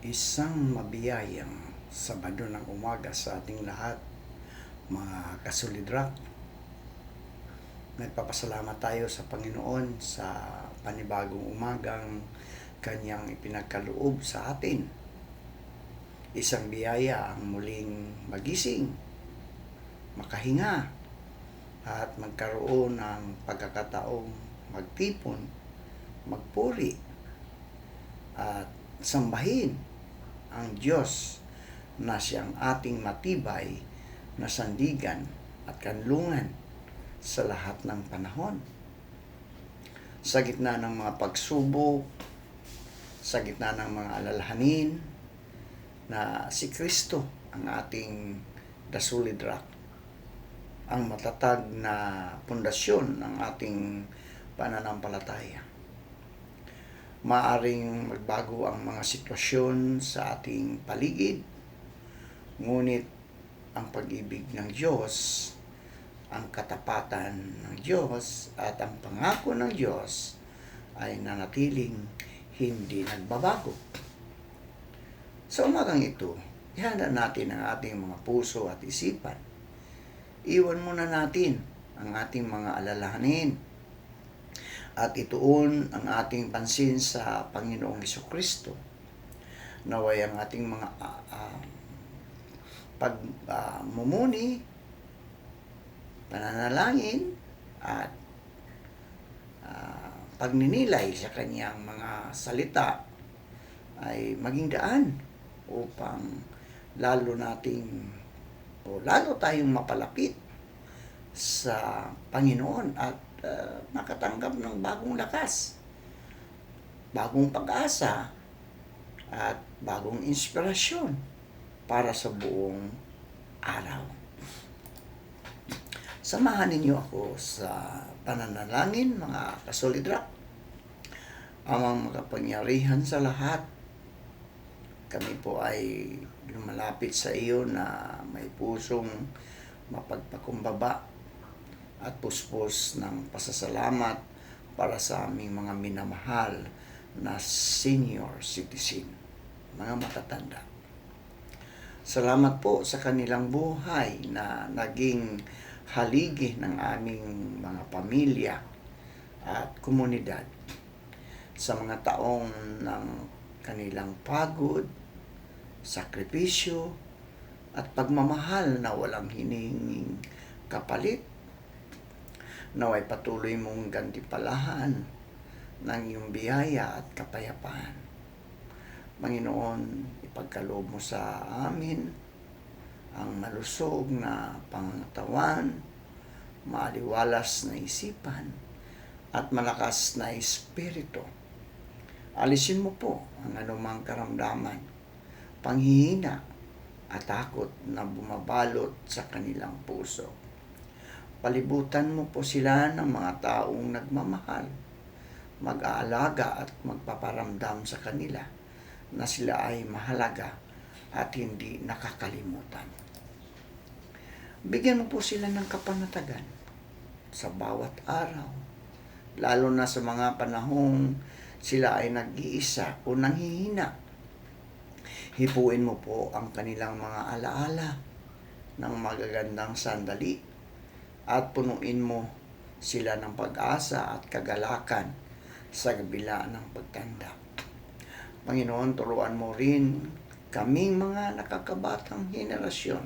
Isang mabiyayang Sabado ng umaga sa ating lahat, mga kasolidrak. Nagpapasalamat tayo sa Panginoon sa panibagong umagang Kanyang ipinagkaloob sa atin. Isang biyaya ang muling magising, makahinga, at magkaroon ng pagkakataong magtipon, magpuri, at sambahin ang Diyos na siyang ating matibay na sandigan at kanlungan sa lahat ng panahon. Sa gitna ng mga pagsubok, sa gitna ng mga alalahanin, na si Kristo ang ating the solid rock, ang matatag na pundasyon ng ating pananampalataya. Maaring magbago ang mga sitwasyon sa ating paligid, ngunit ang pag-ibig ng Diyos, ang katapatan ng Diyos, at ang pangako ng Diyos ay nanatiling hindi nagbabago. Sa umagang ito, ihanda natin ang ating mga puso at isipan. Iwan muna natin ang ating mga alalahanin at ituon ang ating pansin sa Panginoong Hesukristo. Naway ang ating mga pagmumuni, pananalangin, at pagninilay sa Kanyang mga salita ay maging daan upang lalo tayong mapalapit sa Panginoon at makatanggap ng bagong lakas, bagong pag-asa, at bagong inspirasyon para sa buong araw. Samahan ninyo ako sa pananalangin, mga kasolidrak. Amang makapangyarihan sa lahat, kami po ay lumalapit sa iyo na may pusong mapagpakumbaba at puspos ng pasasalamat para sa aming mga minamahal na senior citizen, mga matatanda. Salamat po sa kanilang buhay na naging haligi ng aming mga pamilya at komunidad sa mga taong ng kanilang pagod, sakripisyo, at pagmamahal na walang hinihinging kapalit. Naway patuloy mong gantipalahan ng iyong biyaya at kapayapaan. Panginoon, ipagkaloob mo sa amin ang malusog na pangangatawan, maaliwalas na isipan, at malakas na espiritu. Alisin mo po ang anumang karamdaman, panghihina at takot na bumabalot sa kanilang puso. Palibutan mo po sila ng mga taong nagmamahal, mag-aalaga at magpaparamdam sa kanila na sila ay mahalaga at hindi nakakalimutan. Bigyan mo po sila ng kapanatagan sa bawat araw, lalo na sa mga panahong sila ay nag-iisa o nanghihina. Hipuin mo po ang kanilang mga alaala ng magagandang sandali at punuin mo sila ng pag-asa at kagalakan sa kabila ng pagtanda. Panginoon, turuan mo rin kaming mga nakakabatang henerasyon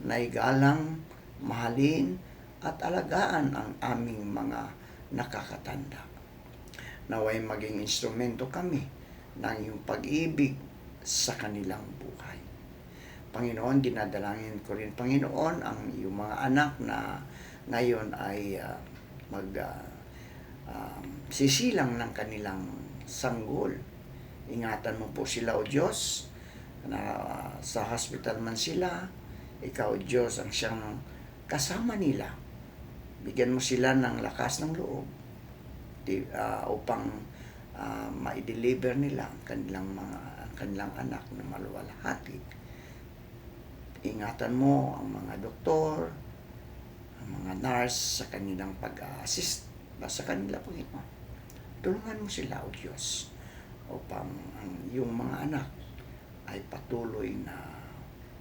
na igalang, mahalin, at alagaan ang aming mga nakakatanda. Naway maging instrumento kami ng iyong pag-ibig sa kanilang buhay. Panginoon, dinadalangin ko rin, Panginoon, ang iyong mga anak na ngayon ay sisilang ng kanilang sanggol. Ingatan mo po sila, O Diyos, na sa hospital man sila, Ikaw, O Diyos, ang siyang kasama nila. Bigyan mo sila ng lakas ng loob upang ma-deliver nila ang kanilang anak na maluwalhati. Ingatan mo ang mga doktor, ang mga nurse sa kanilang pag-assist sa kanila, Panginoon. Tulungan mo sila, O Diyos, upang ang iyong mga anak ay patuloy na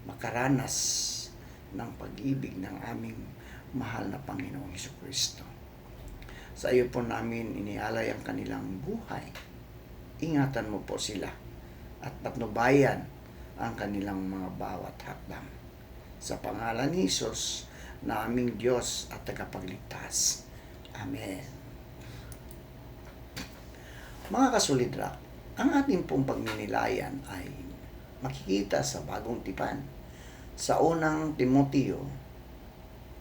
makaranas ng pag-ibig ng aming mahal na Panginoong Jesucristo. Sa iyo po namin inialay ang kanilang buhay. Ingatan mo po sila at patnubayan ang kanilang mga bawat hakbang. Sa pangalan ni Jesus na aming Diyos at tagapagligtas. Amen. Mga kasulidrak, ang ating pong pagminilayan ay makikita sa Bagong Tipan. Sa unang Timoteo,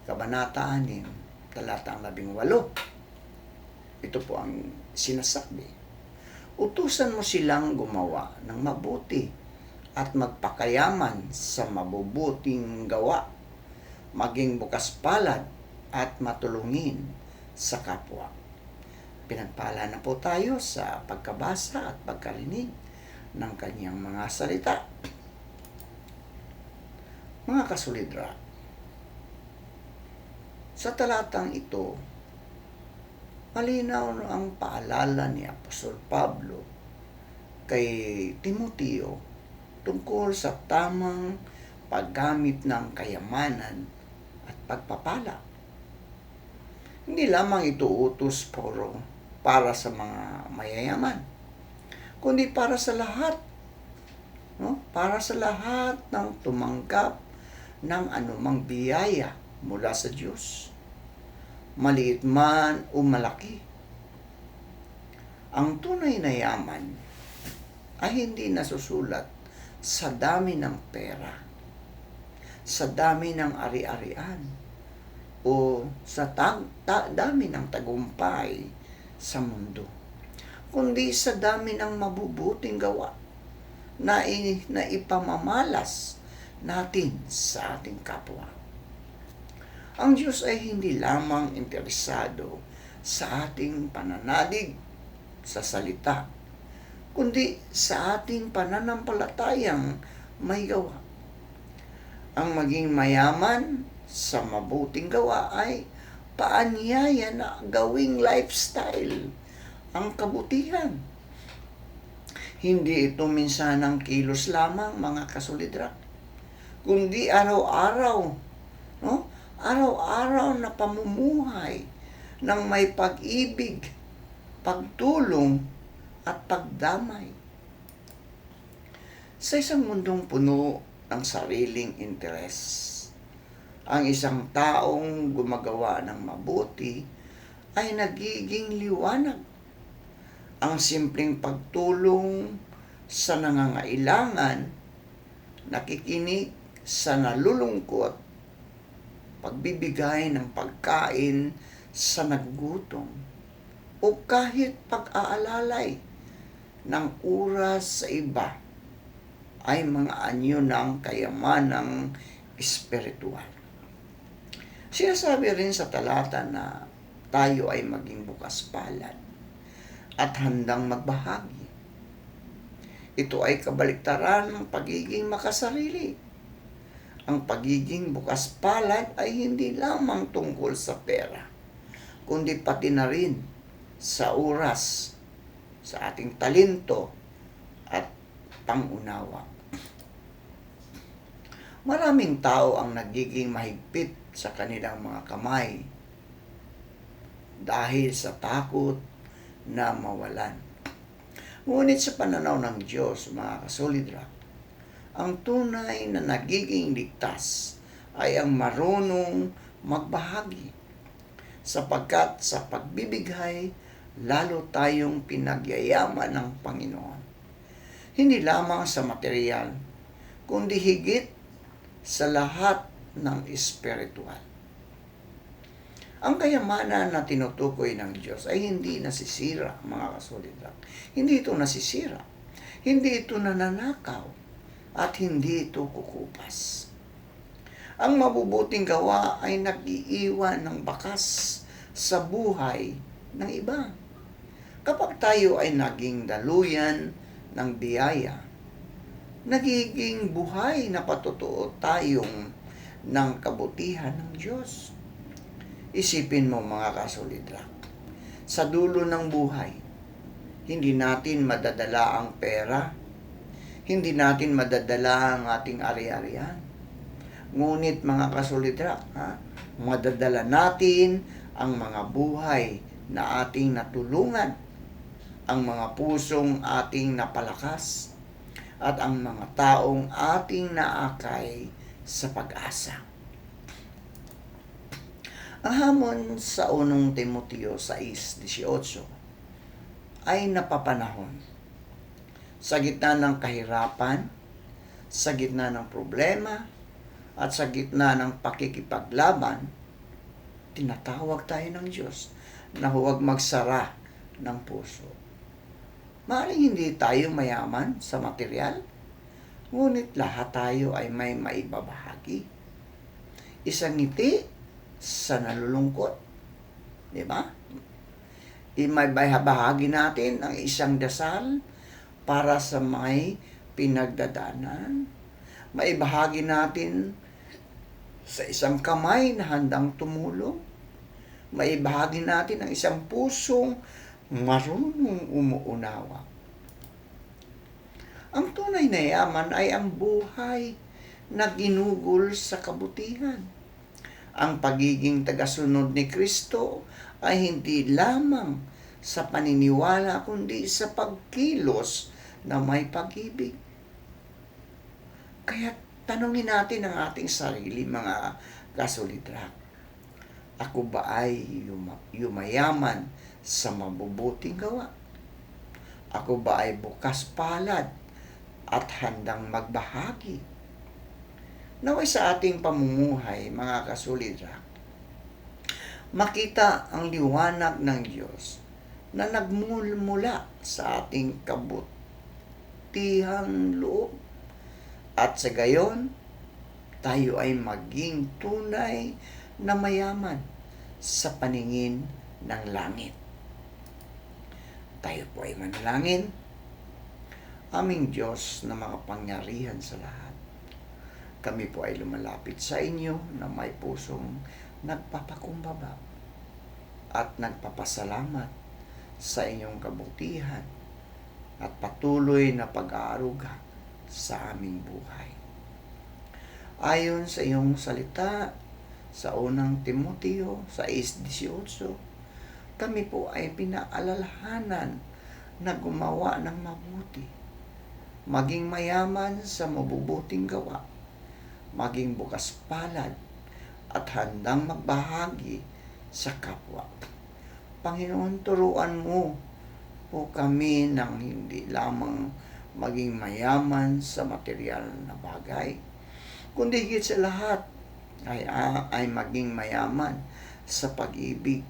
Kabanata 6, talatang 18. Ito po ang sinasabi. Utusan mo silang gumawa ng mabuti at magpakayaman sa mabubuting gawa, maging bukas palad at matulungin sa kapwa. Pinagpala na po tayo sa pagkabasa at pagkarinig ng kanyang mga salita. Mga kasulidra, sa talatang ito, malinaw ang paalala ni Apostol Pablo kay Timoteo tungkol sa tamang paggamit ng kayamanan at pagpapala. Hindi lamang ito utos para sa mga mayayaman, kundi para sa lahat. No? Para sa lahat ng tumanggap ng anumang biyaya mula sa Diyos, maliit man o malaki. Ang tunay na yaman ay hindi nasusulat sa dami ng pera, sa dami ng ari-arian, o sa dami ng tagumpay sa mundo, kundi sa dami ng mabubuting gawa na ipamamalas natin sa ating kapwa. Ang Diyos ay hindi lamang interesado sa ating pananalig sa salita, kundi sa ating pananampalatayang may gawa. Ang maging mayaman sa mabuting gawa ay paanyaya na gawing lifestyle ang kabutihan. Hindi ito minsanang kilos lamang, mga kasulidra, kundi araw-araw, no? Araw-araw na pamumuhay ng may pag-ibig, pagtulong, at pagdamay. Sa isang mundong puno ng sariling interes, ang isang taong gumagawa ng mabuti ay nagiging liwanag. Ang simpleng pagtulong sa nangangailangan, nakikinig sa nalulungkot, pagbibigay ng pagkain sa nagugutom, o kahit pag-aalalay ng oras sa iba ay mga anyo ng kayamanang espiritual. Sinasabi rin sa talata na tayo ay maging bukas palad at handang magbahagi. Ito ay kabaliktaran ng pagiging makasarili. Ang pagiging bukas palad ay hindi lamang tungkol sa pera, kundi pati na rin sa oras, sa ating talento at pangunawa. Maraming tao ang nagiging mahigpit sa kanilang mga kamay dahil sa takot na mawalan. Ngunit sa pananaw ng Diyos, mga kasolidra, ang tunay na nagiging ligtas ay ang marunong magbahagi, sapagkat sa pagbibigay, lalo tayong pinagyayaman ng Panginoon. Hindi lamang sa material, kundi higit sa lahat ng espiritual. Ang kayamanan na tinutukoy ng Diyos ay hindi nasisira, mga kasolidra. Hindi ito nasisira. Hindi ito nananakaw. At hindi ito kukupas. Ang mabubuting gawa ay nag-iiwan ng bakas sa buhay ng iba. Kapag tayo ay naging daluyan ng biyaya, nagiging buhay na patutuo tayong ng kabutihan ng Diyos. Isipin mo, mga kasolidra, sa dulo ng buhay, hindi natin madadala ang pera, Hindi natin madadala ang ating ari-arian. Ngunit mga kasolidra, madadala natin ang mga buhay na ating natulungan, ang mga pusong ating napalakas, at ang mga taong ating naakay sa pag-asa. Ang hamon sa 1 Timoteo 6:18 ay napapanahon. Sa gitna ng kahirapan, sa gitna ng problema, at sa gitna ng pakikipaglaban, tinatawag tayo ng Diyos na huwag magsara ng puso. Maaaring hindi tayo mayaman sa material, ngunit lahat tayo ay may maibabahagi. Isang ngiti sa nalulungkot, di ba? May bahagi natin ang isang dasal para sa may pinagdadaanan. Maibahagi natin sa isang kamay na handang tumulong. Maibahagi natin ang isang pusong marunong umuunawa. Ang tunay na yaman ay ang buhay na ginugol sa kabutihan. Ang pagiging tagasunod ni Kristo ay hindi lamang sa paniniwala kundi sa pagkilos na may pag-ibig. Kaya tanungin natin ang ating sarili, mga kasolidra. Ako ba ay yumayaman sa mabubuting gawa? Ako ba ay bukas palad at handang magbahagi? Naway sa ating pamumuhay, mga kasolidra, makita ang liwanag ng Diyos na nagmumula sa ating kabutihang loob. At sa gayon, tayo ay maging tunay na mayaman sa paningin ng langit. Tayo po ay manalangin. Aming Diyos na makapangyarihan sa lahat, kami po ay lumalapit sa inyo na may pusong nagpapakumbaba at nagpapasalamat sa inyong kabutihan at patuloy na pag-aaruga sa aming buhay. Ayon sa iyong salita sa 1 Timoteo 6:18, kami po ay pinaalalahanan na gumawa ng mabuti, maging mayaman sa mabubuting gawa, maging bukas palad at handang magbahagi sa kapwa. Panginoon, turuan mo po kami ng hindi lamang maging mayaman sa material na bagay, kundi higit sa lahat ay maging mayaman sa pag-ibig,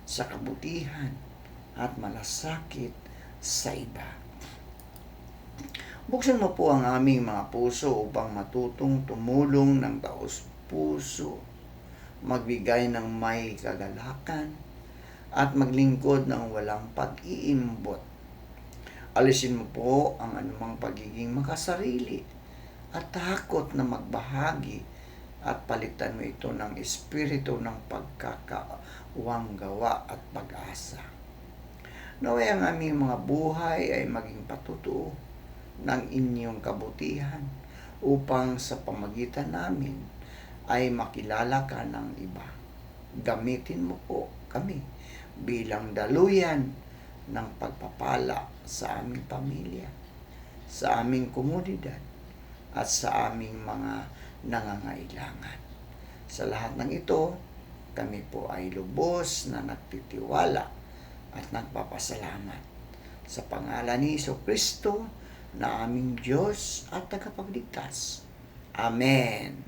sa kabutihan, at malasakit sa iba. Buksan mo po ang aming mga puso upang matutong tumulong ng taos-puso, magbigay ng may kagalakan, at maglingkod ng walang pag-iimbot. Alisin mo po ang anumang pagiging makasarili at takot na magbahagi at palitan mo ito ng espiritu ng pagkakawang gawa at pag-asa. Naway ang aming mga buhay ay maging patutuo ng inyong kabutihan upang sa pamagitan namin ay makilala ka ng iba. Gamitin mo po kami bilang daluyan ng pagpapala sa aming pamilya, sa aming komunidad, at sa aming mga nangangailangan. Sa lahat ng ito, kami po ay lubos na nagtitiwala at nagpapasalamat sa pangalan ni Jesucristo na aming Diyos at tagapagligtas. Amen.